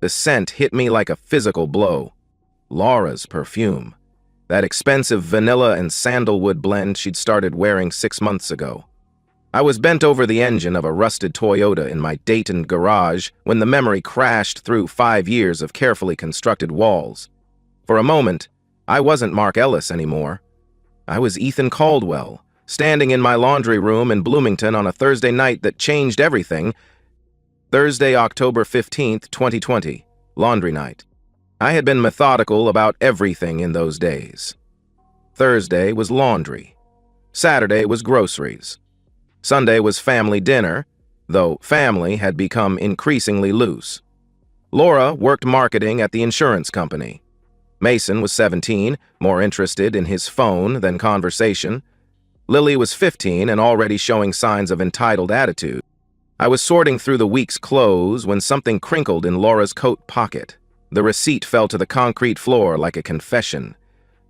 The scent hit me like a physical blow. Laura's perfume. That expensive vanilla and sandalwood blend she'd started wearing 6 months ago. I was bent over the engine of a rusted Toyota in my Dayton garage when the memory crashed through 5 years of carefully constructed walls. For a moment, I wasn't Mark Ellis anymore. I was Ethan Caldwell, standing in my laundry room in Bloomington on a Thursday night that changed everything. Thursday, October 15th, 2020, laundry night. I had been methodical about everything in those days. Thursday was laundry. Saturday was groceries. Sunday was family dinner, though family had become increasingly loose. Laura worked marketing at the insurance company. Mason was 17, more interested in his phone than conversation. Lily was 15 and already showing signs of entitled attitude. I was sorting through the week's clothes when something crinkled in Laura's coat pocket. The receipt fell to the concrete floor like a confession.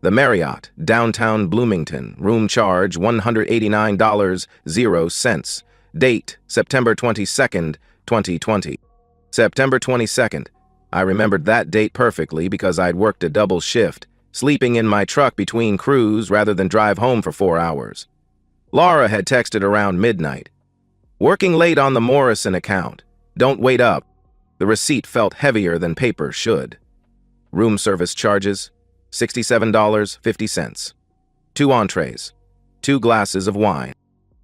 The Marriott, downtown Bloomington, room charge $189.00. Date, September 22nd, 2020. September 22nd. I remembered that date perfectly because I'd worked a double shift, sleeping in my truck between crews rather than drive home for 4 hours. Laura had texted around midnight. Working late on the Morrison account. Don't wait up. The receipt felt heavier than paper should. Room service charges, $67.50. 2 entrees, 2 glasses of wine.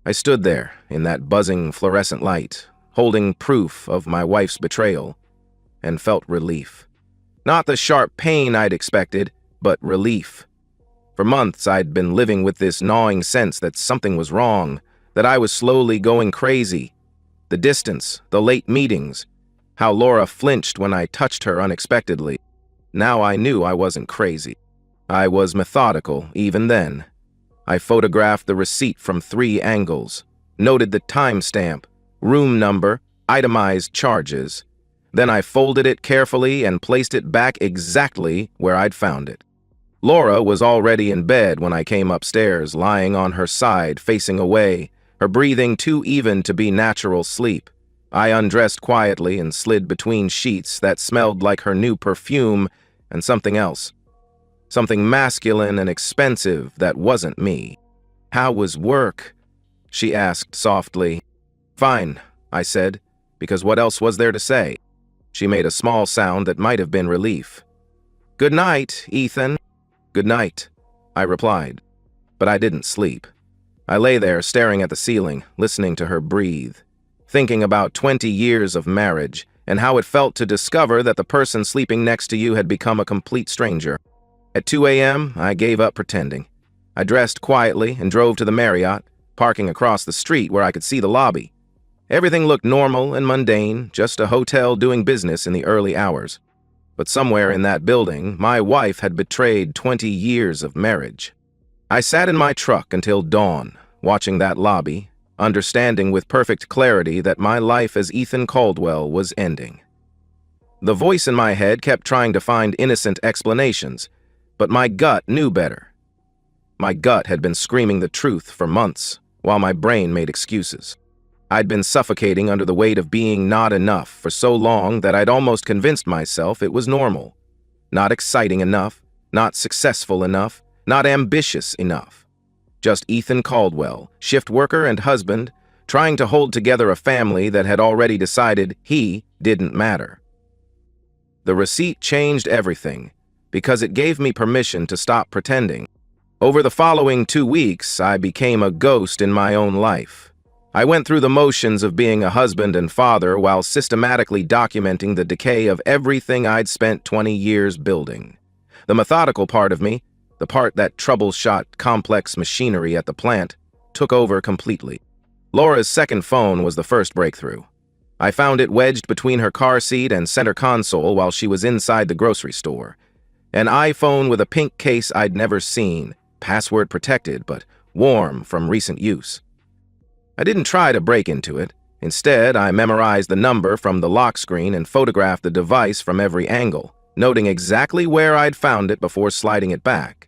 I stood there in that buzzing fluorescent light, holding proof of my wife's betrayal, and felt relief. Not the sharp pain I'd expected, but relief. For months I'd been living with this gnawing sense that something was wrong, that I was slowly going crazy. The distance, the late meetings, how Laura flinched when I touched her unexpectedly. Now I knew I wasn't crazy. I was methodical, even then. I photographed the receipt from 3 angles, noted the timestamp, room number, itemized charges. Then I folded it carefully and placed it back exactly where I'd found it. Laura was already in bed when I came upstairs, lying on her side, facing away, her breathing too even to be natural sleep. I undressed quietly and slid between sheets that smelled like her new perfume and something else. Something masculine and expensive that wasn't me. "How was work?" she asked softly. "Fine," I said, because what else was there to say? She made a small sound that might have been relief. "Good night, Ethan." "Good night," I replied. But I didn't sleep. I lay there staring at the ceiling, listening to her breathe, thinking about 20 years of marriage and how it felt to discover that the person sleeping next to you had become a complete stranger. At 2 a.m., I gave up pretending. I dressed quietly and drove to the Marriott, parking across the street where I could see the lobby. Everything looked normal and mundane, just a hotel doing business in the early hours. But somewhere in that building, my wife had betrayed 20 years of marriage. I sat in my truck until dawn, watching that lobby, understanding with perfect clarity that my life as Ethan Caldwell was ending. The voice in my head kept trying to find innocent explanations, but my gut knew better. My gut had been screaming the truth for months, while my brain made excuses. I'd been suffocating under the weight of being not enough for so long that I'd almost convinced myself it was normal. Not exciting enough, not successful enough, not ambitious enough. Just Ethan Caldwell, shift worker and husband, trying to hold together a family that had already decided he didn't matter. The receipt changed everything, because it gave me permission to stop pretending. Over the following 2 weeks, I became a ghost in my own life. I went through the motions of being a husband and father while systematically documenting the decay of everything I'd spent 20 years building. The methodical part of me, the part that troubleshot complex machinery at the plant, took over completely. Laura's second phone was the first breakthrough. I found it wedged between her car seat and center console while she was inside the grocery store. An iPhone with a pink case I'd never seen, password protected but warm from recent use. I didn't try to break into it. Instead, I memorized the number from the lock screen and photographed the device from every angle, noting exactly where I'd found it before sliding it back.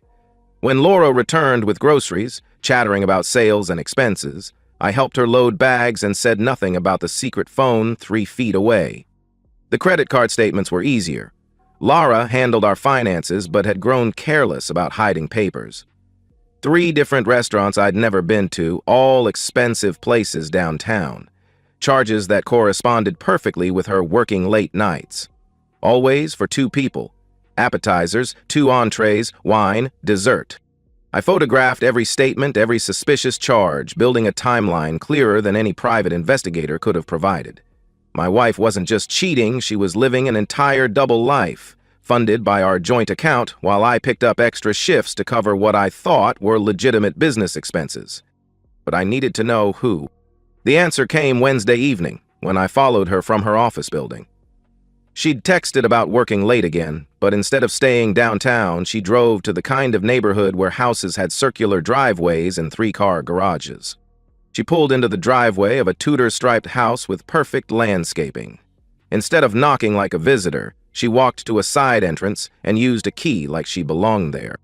When Laura returned with groceries, chattering about sales and expenses, I helped her load bags and said nothing about the secret phone 3 feet away. The credit card statements were easier. Laura handled our finances but had grown careless about hiding papers. 3 different restaurants I'd never been to, all expensive places downtown. Charges that corresponded perfectly with her working late nights. Always for 2 people. Appetizers, 2 entrees, wine, dessert. I photographed every statement, every suspicious charge, building a timeline clearer than any private investigator could have provided. My wife wasn't just cheating, she was living an entire double life, funded by our joint account while I picked up extra shifts to cover what I thought were legitimate business expenses. But I needed to know who. The answer came Wednesday evening, when I followed her from her office building. She'd texted about working late again, but instead of staying downtown, she drove to the kind of neighborhood where houses had circular driveways and 3-car garages. She pulled into the driveway of a Tudor-striped house with perfect landscaping. Instead of knocking like a visitor, she walked to a side entrance and used a key like she belonged there.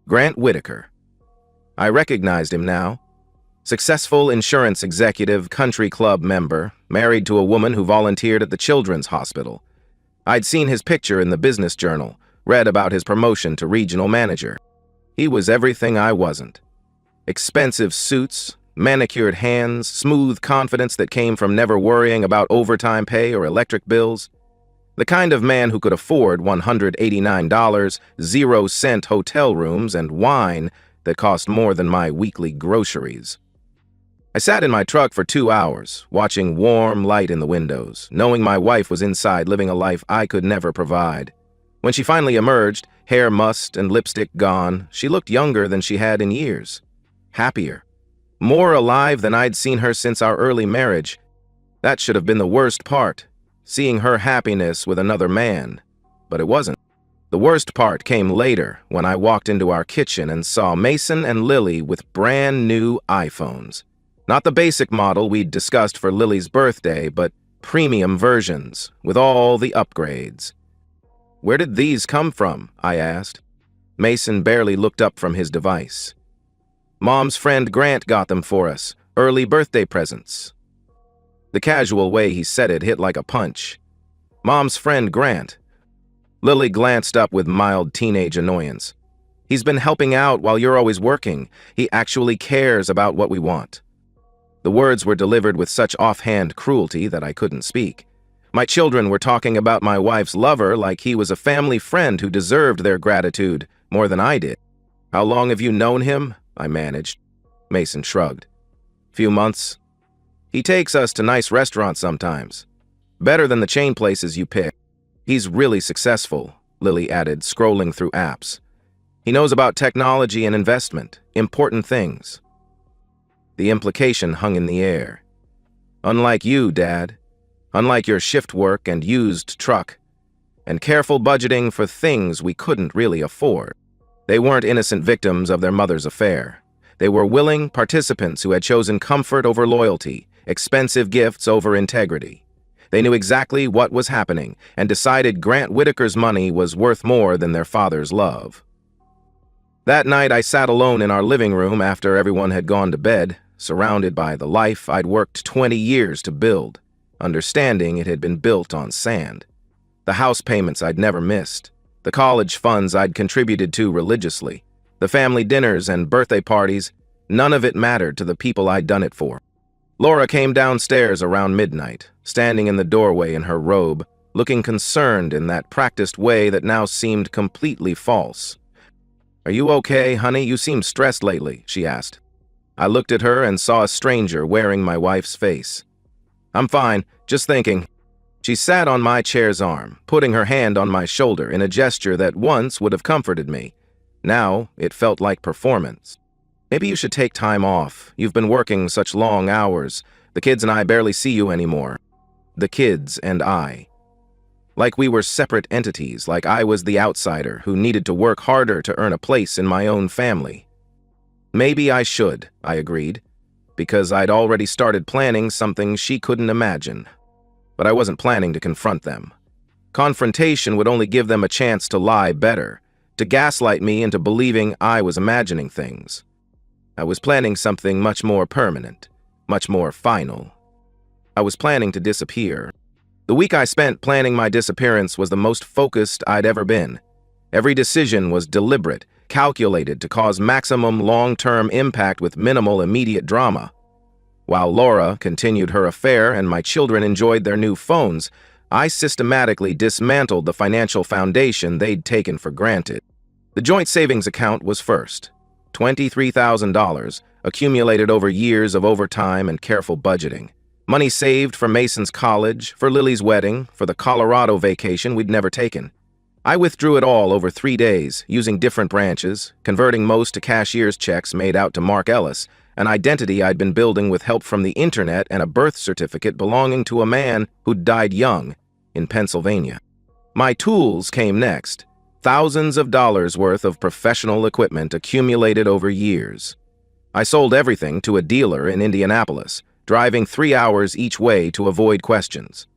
Grant Whitaker. I recognized him now. Successful insurance executive, country club member, married to a woman who volunteered at the children's hospital. I'd seen his picture in the business journal, read about his promotion to regional manager. He was everything I wasn't. Expensive suits, manicured hands, smooth confidence that came from never worrying about overtime pay or electric bills. The kind of man who could afford $189, 0-cent hotel rooms and wine that cost more than my weekly groceries. I sat in my truck for 2 hours, watching warm light in the windows, knowing my wife was inside living a life I could never provide. When she finally emerged, hair mussed and lipstick gone, she looked younger than she had in years. Happier. More alive than I'd seen her since our early marriage. That should have been the worst part, seeing her happiness with another man. But it wasn't. The worst part came later when I walked into our kitchen and saw Mason and Lily with brand new iPhones. Not the basic model we'd discussed for Lily's birthday, but premium versions, with all the upgrades. "Where did these come from?" I asked. Mason barely looked up from his device. "Mom's friend Grant got them for us, early birthday presents." The casual way he said it hit like a punch. Mom's friend Grant. Lily glanced up with mild teenage annoyance. "He's been helping out while you're always working. He actually cares about what we want." The words were delivered with such offhand cruelty that I couldn't speak. My children were talking about my wife's lover like he was a family friend who deserved their gratitude more than I did. "How long have you known him?" I managed. Mason shrugged. "Few months. He takes us to nice restaurants sometimes. Better than the chain places you pick. He's really successful," Lily added, scrolling through apps. "He knows about technology and investment, important things." The implication hung in the air. "Unlike you, Dad. Unlike your shift work and used truck. And careful budgeting for things we couldn't really afford." They weren't innocent victims of their mother's affair. They were willing participants who had chosen comfort over loyalty, expensive gifts over integrity. They knew exactly what was happening and decided Grant Whitaker's money was worth more than their father's love. That night, I sat alone in our living room after everyone had gone to bed, surrounded by the life I'd worked 20 years to build, understanding it had been built on sand. The house payments I'd never missed, the college funds I'd contributed to religiously, the family dinners and birthday parties, none of it mattered to the people I'd done it for. Laura came downstairs around midnight, standing in the doorway in her robe, looking concerned in that practiced way that now seemed completely false. "Are you okay, honey? You seem stressed lately," she asked. I looked at her and saw a stranger wearing my wife's face. "I'm fine, just thinking." She sat on my chair's arm, putting her hand on my shoulder in a gesture that once would have comforted me. Now, it felt like performance. "Maybe you should take time off. You've been working such long hours. The kids and I barely see you anymore." The kids and I. Like we were separate entities, like I was the outsider who needed to work harder to earn a place in my own family. "Maybe I should," I agreed, because I'd already started planning something she couldn't imagine. But I wasn't planning to confront them. Confrontation would only give them a chance to lie better, to gaslight me into believing I was imagining things. I was planning something much more permanent, much more final. I was planning to disappear. The week I spent planning my disappearance was the most focused I'd ever been. Every decision was deliberate, calculated to cause maximum long-term impact with minimal immediate drama. While Laura continued her affair and my children enjoyed their new phones, I systematically dismantled the financial foundation they'd taken for granted. The joint savings account was first. $23,000, accumulated over years of overtime and careful budgeting. Money saved for Mason's college, for Lily's wedding, for the Colorado vacation we'd never taken. I withdrew it all over 3 days, using different branches, converting most to cashier's checks made out to Mark Ellis, an identity I'd been building with help from the internet and a birth certificate belonging to a man who'd died young in Pennsylvania. My tools came next. Thousands of dollars worth of professional equipment accumulated over years. I sold everything to a dealer in Indianapolis, driving 3 hours each way to avoid questions.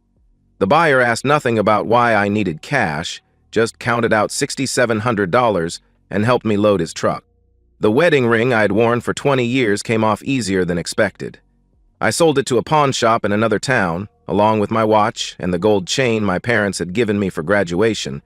The buyer asked nothing about why I needed cash, just counted out $6,700 and helped me load his truck. The wedding ring I'd worn for 20 years came off easier than expected. I sold it to a pawn shop in another town, along with my watch and the gold chain my parents had given me for graduation.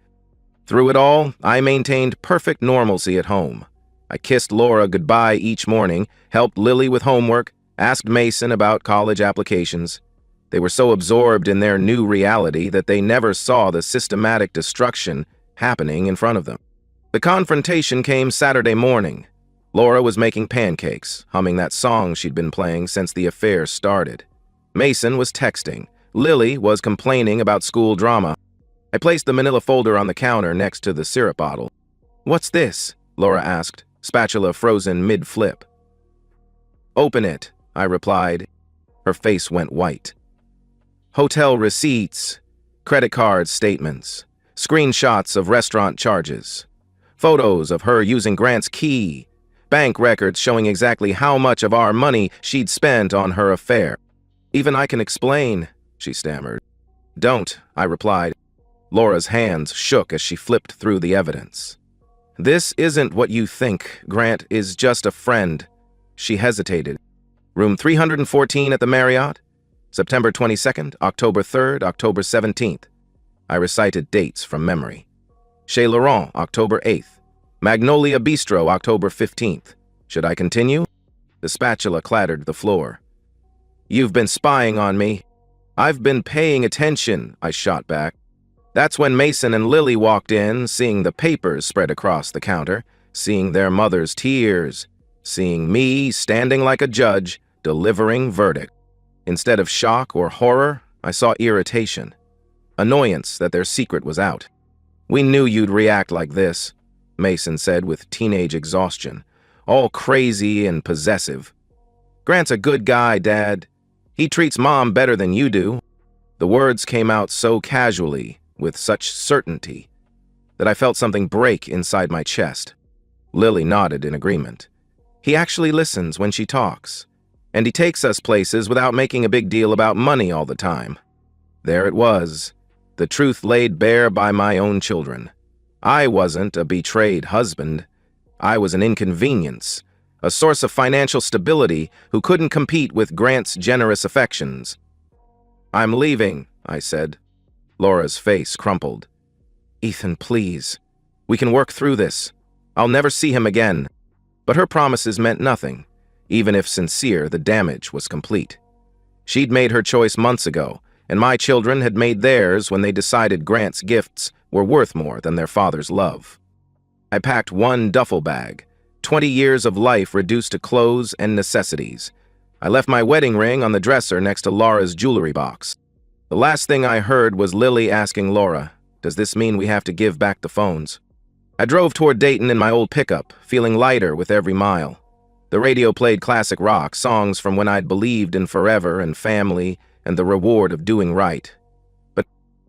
Through it all, I maintained perfect normalcy at home. I kissed Laura goodbye each morning, helped Lily with homework, asked Mason about college applications. They were so absorbed in their new reality that they never saw the systematic destruction happening in front of them. The confrontation came Saturday morning. Laura was making pancakes, humming that song she'd been playing since the affair started. Mason was texting. Lily was complaining about school drama. I placed the manila folder on the counter next to the syrup bottle. "What's this?" Laura asked, spatula frozen mid-flip. "Open it," I replied. Her face went white. Hotel receipts, credit card statements, screenshots of restaurant charges, photos of her using Grant's key, bank records showing exactly how much of our money she'd spent on her affair. "Even I can explain," she stammered. "Don't," I replied. Laura's hands shook as she flipped through the evidence. "This isn't what you think. Grant is just a friend." She hesitated. "Room 314 at the Marriott? September 22nd, October 3rd, October 17th. I recited dates from memory. Chez Laurent, October 8th. Magnolia Bistro, October 15th. Should I continue? The spatula clattered the floor. "You've been spying on me." "I've been paying attention," I shot back. That's when Mason and Lily walked in, seeing the papers spread across the counter, seeing their mother's tears, seeing me standing like a judge, delivering verdict. Instead of shock or horror, I saw irritation, annoyance that their secret was out. "We knew you'd react like this," Mason said with teenage exhaustion, all crazy and possessive. "Grant's a good guy, Dad. He treats Mom better than you do." The words came out so casually, with such certainty, that I felt something break inside my chest. Lily nodded in agreement. "He actually listens when she talks, and he takes us places without making a big deal about money all the time." There it was, the truth laid bare by my own children. I wasn't a betrayed husband. I was an inconvenience, a source of financial stability who couldn't compete with Grant's generous affections. "I'm leaving," I said. Laura's face crumpled. "Ethan, please. We can work through this. I'll never see him again." But her promises meant nothing. Even if sincere, the damage was complete. She'd made her choice months ago, and my children had made theirs when they decided Grant's gifts were worth more than their father's love. I packed one duffel bag, 20 years of life reduced to clothes and necessities. I left my wedding ring on the dresser next to Laura's jewelry box. The last thing I heard was Lily asking Laura, "Does this mean we have to give back the phones?" I drove toward Dayton in my old pickup, feeling lighter with every mile. The radio played classic rock, songs from when I'd believed in forever and family and the reward of doing right. But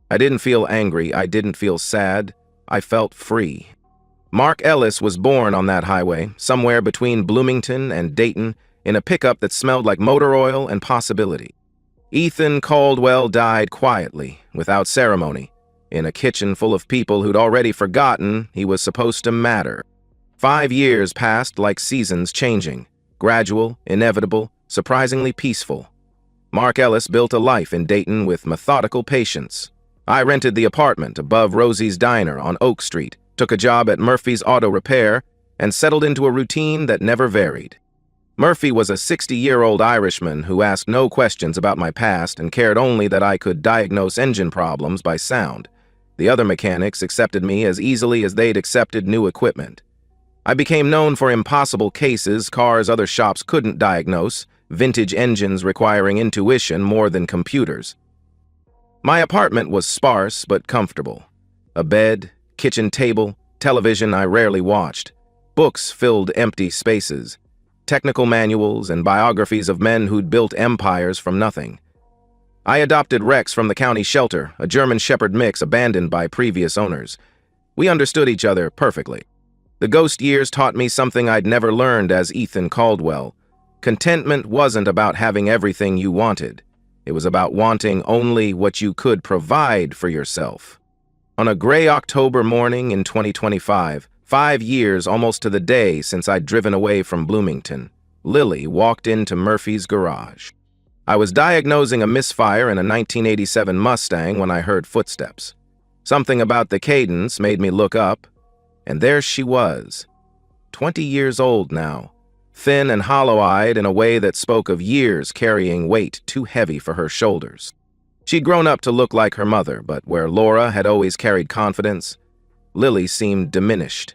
I didn't feel angry, I didn't feel sad, I felt free. Mark Ellis was born on that highway, somewhere between Bloomington and Dayton, in a pickup that smelled like motor oil and possibility. Ethan Caldwell died quietly, without ceremony, in a kitchen full of people who'd already forgotten he was supposed to matter. 5 years passed like seasons changing, gradual, inevitable, surprisingly peaceful. Mark Ellis built a life in Dayton with methodical patience. I rented the apartment above Rosie's Diner on Oak Street, took a job at Murphy's Auto Repair, and settled into a routine that never varied. Murphy was a 60-year-old Irishman who asked no questions about my past and cared only that I could diagnose engine problems by sound. The other mechanics accepted me as easily as they'd accepted new equipment. I became known for impossible cases cars other shops couldn't diagnose, vintage engines requiring intuition more than computers. My apartment was sparse but comfortable. A bed, kitchen table, television I rarely watched. Books filled empty spaces. Technical manuals and biographies of men who'd built empires from nothing. I adopted Rex from the county shelter, a German Shepherd mix abandoned by previous owners. We understood each other perfectly. The ghost years taught me something I'd never learned as Ethan Caldwell. Contentment wasn't about having everything you wanted. It was about wanting only what you could provide for yourself. On a gray October morning in 2025, 5 years almost to the day since I'd driven away from Bloomington, Lily walked into Murphy's garage. I was diagnosing a misfire in a 1987 Mustang when I heard footsteps. Something about the cadence made me look up, and there she was, 20 years old now, thin and hollow-eyed in a way that spoke of years carrying weight too heavy for her shoulders. She'd grown up to look like her mother, but where Laura had always carried confidence, Lily seemed diminished.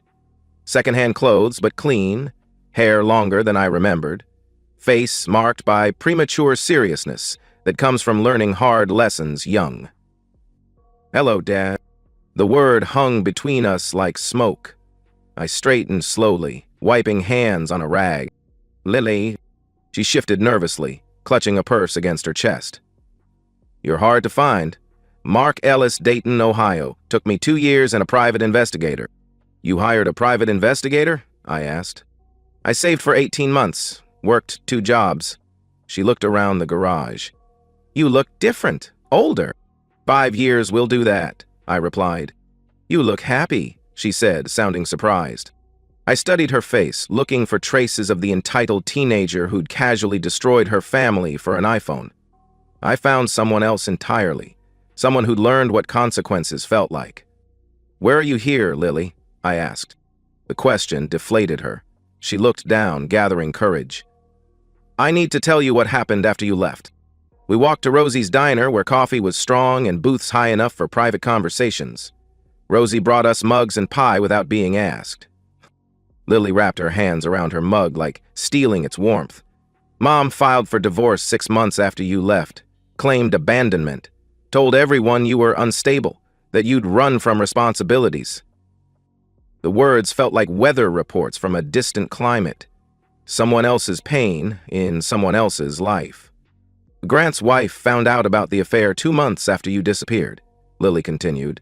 Secondhand clothes, but clean, hair longer than I remembered, face marked by premature seriousness that comes from learning hard lessons young. "Hello, Dad." The word hung between us like smoke. I straightened slowly, wiping hands on a rag. "Lily." She shifted nervously, clutching a purse against her chest. "You're hard to find. Mark Ellis, Dayton, Ohio. Took me 2 years and a private investigator." "You hired a private investigator?" I asked. "I saved for 18 months, worked 2 jobs." She looked around the garage. "You look different, older." "5 years will do that," I replied. "You look happy," she said, sounding surprised. I studied her face, looking for traces of the entitled teenager who'd casually destroyed her family for an iPhone. I found someone else entirely, someone who'd learned what consequences felt like. "Where are you here, Lily?" I asked. The question deflated her. She looked down, gathering courage. "I need to tell you what happened after you left. We walked to Rosie's Diner where coffee was strong and booths high enough for private conversations. Rosie brought us mugs and pie without being asked." Lily wrapped her hands around her mug like stealing its warmth. "Mom filed for divorce 6 months after you left, claimed abandonment, told everyone you were unstable, that you'd run from responsibilities." The words felt like weather reports from a distant climate. Someone else's pain in someone else's life. "Grant's wife found out about the affair 2 months after you disappeared," Lily continued.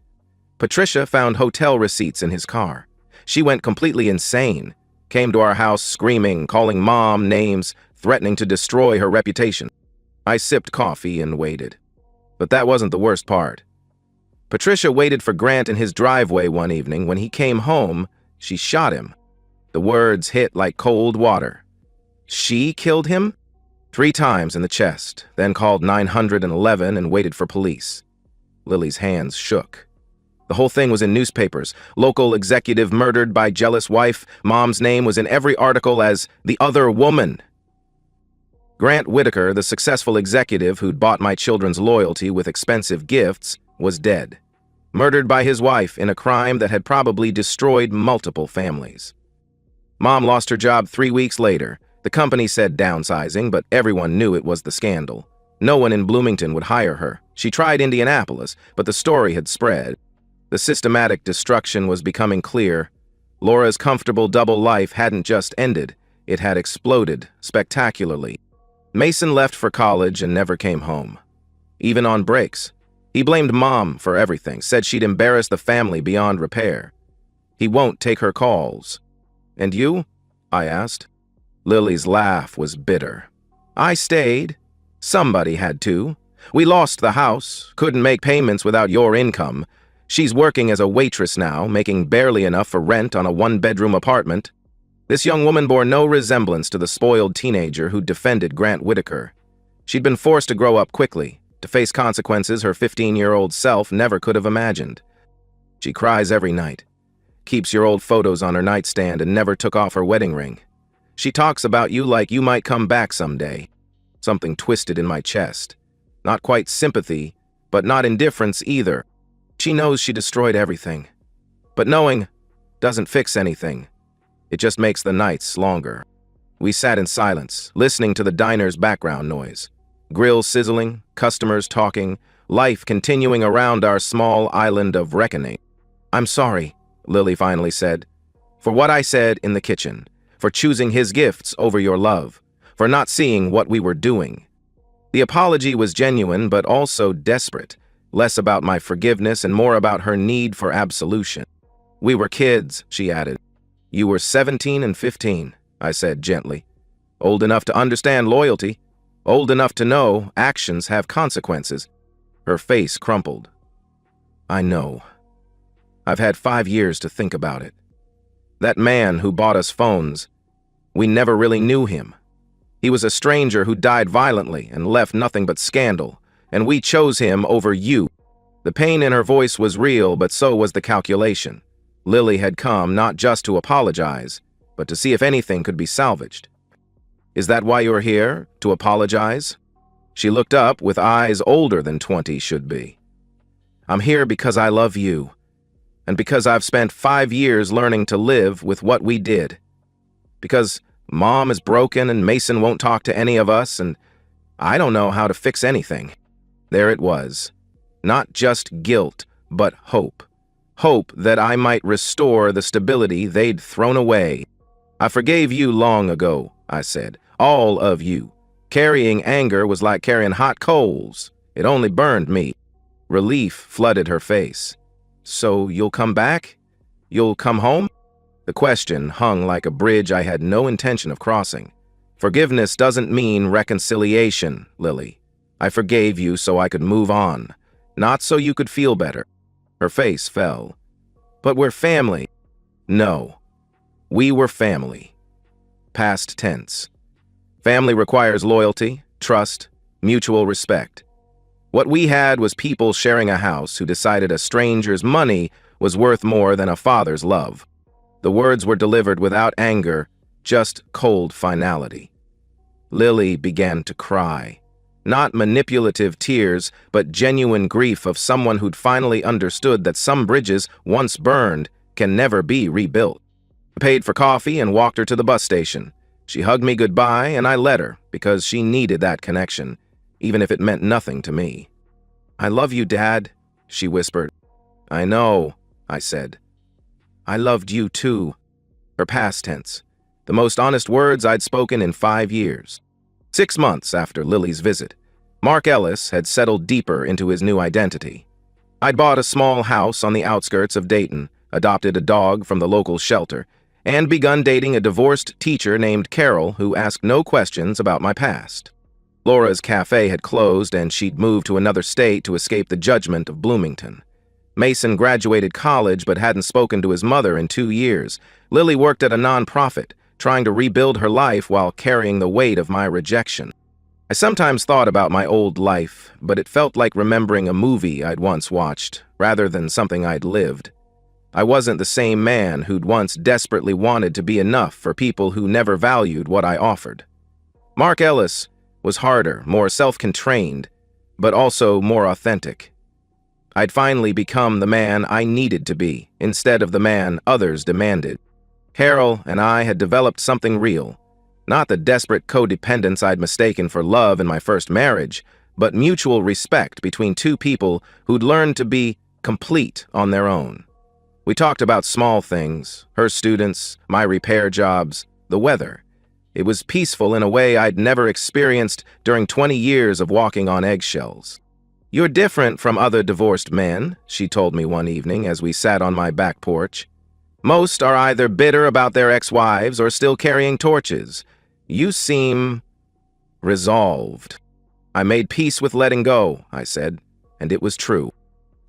"Patricia found hotel receipts in his car. She went completely insane, came to our house screaming, calling Mom names, threatening to destroy her reputation." I sipped coffee and waited. But that wasn't the worst part. Patricia waited for Grant in his driveway one evening. When he came home, she shot him. The words hit like cold water. She killed him? 3 times in the chest, then called 911 and waited for police. Lily's hands shook. The whole thing was in newspapers. Local executive murdered by jealous wife. Mom's name was in every article as the other woman. Grant Whitaker, the successful executive who'd bought my children's loyalty with expensive gifts, was dead. Murdered by his wife in a crime that had probably destroyed multiple families. Mom lost her job 3 weeks later. The company said downsizing, but everyone knew it was the scandal. No one in Bloomington would hire her. She tried Indianapolis, but the story had spread. The systematic destruction was becoming clear. Laura's comfortable double life hadn't just ended, it had exploded spectacularly. Mason left for college and never came home. Even on breaks. He blamed Mom for everything, said she'd embarrassed the family beyond repair. He won't take her calls. "And you?" I asked. Lily's laugh was bitter. "I stayed. Somebody had to. We lost the house, couldn't make payments without your income. She's working as a waitress now, making barely enough for rent on a 1-bedroom apartment." This young woman bore no resemblance to the spoiled teenager who defended Grant Whitaker. She'd been forced to grow up quickly, to face consequences her 15-year-old self never could have imagined. She cries every night, keeps your old photos on her nightstand and never took off her wedding ring. She talks about you like you might come back someday. Something twisted in my chest. Not quite sympathy, but not indifference either. She knows she destroyed everything. But knowing doesn't fix anything. It just makes the nights longer. We sat in silence, listening to the diner's background noise. Grill sizzling, customers talking, life continuing around our small island of reckoning. "I'm sorry," Lily finally said, "for what I said in the kitchen, for choosing his gifts over your love, for not seeing what we were doing." The apology was genuine but also desperate, less about my forgiveness and more about her need for absolution. "We were kids," she added. "You were 17 and 15, I said gently. "Old enough to understand loyalty, old enough to know actions have consequences." Her face crumpled. "I know. I've had 5 years to think about it. That man who bought us phones, we never really knew him. He was a stranger who died violently and left nothing but scandal, and we chose him over you." The pain in her voice was real, but so was the calculation. Lily had come not just to apologize, but to see if anything could be salvaged. "Is that why you're here, to apologize?" She looked up with eyes older than 20 should be. "I'm here because I love you, and because I've spent 5 years learning to live with what we did. Because Mom is broken and Mason won't talk to any of us, and I don't know how to fix anything." There it was. Not just guilt, but hope. Hope that I might restore the stability they'd thrown away. "I forgave you long ago," I said. "All of you. Carrying anger was like carrying hot coals. It only burned me." Relief flooded her face. "So you'll come back? You'll come home?" The question hung like a bridge I had no intention of crossing. "Forgiveness doesn't mean reconciliation, Lily. I forgave you so I could move on, not so you could feel better." Her face fell. "But we're family." "No. We were family." Past tense. Family requires loyalty, trust, mutual respect. What we had was people sharing a house who decided a stranger's money was worth more than a father's love. The words were delivered without anger, just cold finality. Lily began to cry. Not manipulative tears, but genuine grief of someone who'd finally understood that some bridges, once burned, can never be rebuilt. I paid for coffee and walked her to the bus station. She hugged me goodbye, and I let her, because she needed that connection, even if it meant nothing to me. "I love you, Dad," she whispered. "I know," I said. "I loved you too." Her past tense. The most honest words I'd spoken in 5 years. 6 months after Lily's visit, Mark Ellis had settled deeper into his new identity. I'd bought a small house on the outskirts of Dayton, adopted a dog from the local shelter, and begun dating a divorced teacher named Carol who asked no questions about my past. Laura's cafe had closed and she'd moved to another state to escape the judgment of Bloomington. Mason graduated college but hadn't spoken to his mother in 2 years. Lily worked at a nonprofit, trying to rebuild her life while carrying the weight of my rejection. I sometimes thought about my old life, but it felt like remembering a movie I'd once watched, rather than something I'd lived. I wasn't the same man who'd once desperately wanted to be enough for people who never valued what I offered. Mark Ellis was harder, more self-contained, but also more authentic. I'd finally become the man I needed to be, instead of the man others demanded. Carol and I had developed something real. Not the desperate codependence I'd mistaken for love in my first marriage, but mutual respect between two people who'd learned to be complete on their own. We talked about small things, her students, my repair jobs, the weather. It was peaceful in a way I'd never experienced during 20 years of walking on eggshells. "You're different from other divorced men," she told me one evening as we sat on my back porch. "Most are either bitter about their ex-wives or still carrying torches. You seem resolved." "I made peace with letting go," I said, and it was true.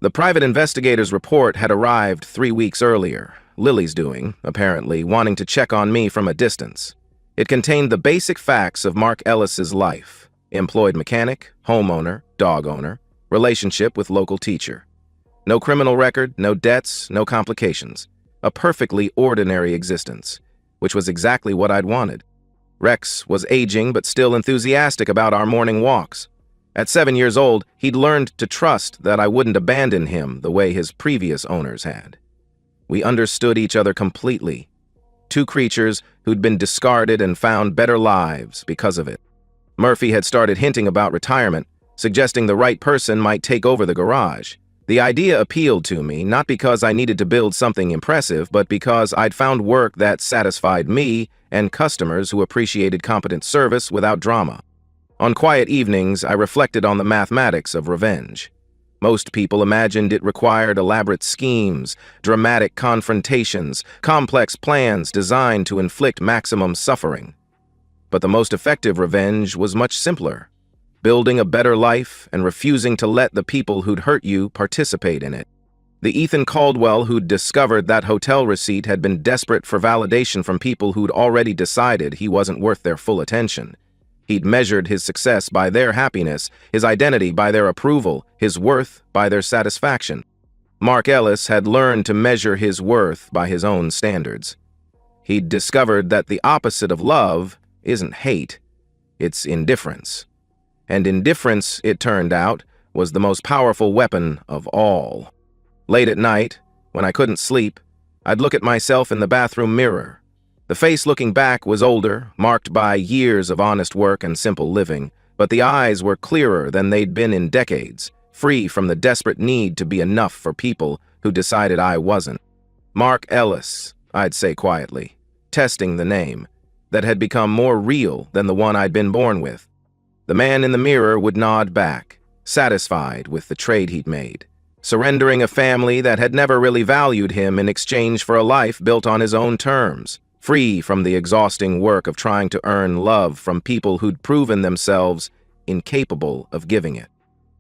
The private investigator's report had arrived 3 weeks earlier, Lily's doing, apparently, wanting to check on me from a distance. It contained the basic facts of Mark Ellis's life. Employed mechanic, homeowner, dog owner, relationship with local teacher. No criminal record, no debts, no complications. A perfectly ordinary existence, which was exactly what I'd wanted. Rex was aging but still enthusiastic about our morning walks. At 7 years old, he'd learned to trust that I wouldn't abandon him the way his previous owners had. We understood each other completely. Two creatures who'd been discarded and found better lives because of it. Murphy had started hinting about retirement, suggesting the right person might take over the garage. The idea appealed to me, not because I needed to build something impressive, but because I'd found work that satisfied me and customers who appreciated competent service without drama. On quiet evenings, I reflected on the mathematics of revenge. Most people imagined it required elaborate schemes, dramatic confrontations, complex plans designed to inflict maximum suffering. But the most effective revenge was much simpler. Building a better life and refusing to let the people who'd hurt you participate in it. The Ethan Caldwell who'd discovered that hotel receipt had been desperate for validation from people who'd already decided he wasn't worth their full attention. He'd measured his success by their happiness, his identity by their approval, his worth by their satisfaction. Mark Ellis had learned to measure his worth by his own standards. He'd discovered that the opposite of love isn't hate, it's indifference. And indifference, it turned out, was the most powerful weapon of all. Late at night, when I couldn't sleep, I'd look at myself in the bathroom mirror. The face looking back was older, marked by years of honest work and simple living, but the eyes were clearer than they'd been in decades, free from the desperate need to be enough for people who decided I wasn't. Mark Ellis, I'd say quietly, testing the name, that had become more real than the one I'd been born with. The man in the mirror would nod back, satisfied with the trade he'd made, surrendering a family that had never really valued him in exchange for a life built on his own terms, free from the exhausting work of trying to earn love from people who'd proven themselves incapable of giving it.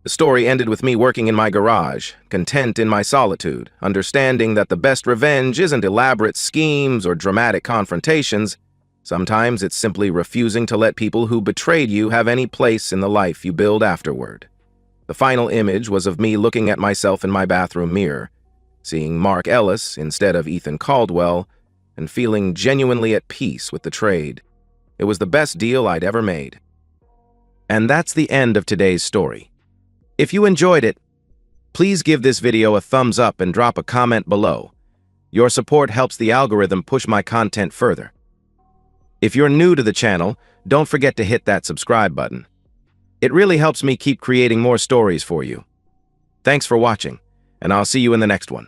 The story ended with me working in my garage, content in my solitude, understanding that the best revenge isn't elaborate schemes or dramatic confrontations. Sometimes it's simply refusing to let people who betrayed you have any place in the life you build afterward. The final image was of me looking at myself in my bathroom mirror, seeing Mark Ellis instead of Ethan Caldwell, and feeling genuinely at peace with the trade. It was the best deal I'd ever made. And that's the end of today's story. If you enjoyed it, please give this video a thumbs up and drop a comment below. Your support helps the algorithm push my content further. If you're new to the channel, don't forget to hit that subscribe button. It really helps me keep creating more stories for you. Thanks for watching, and I'll see you in the next one.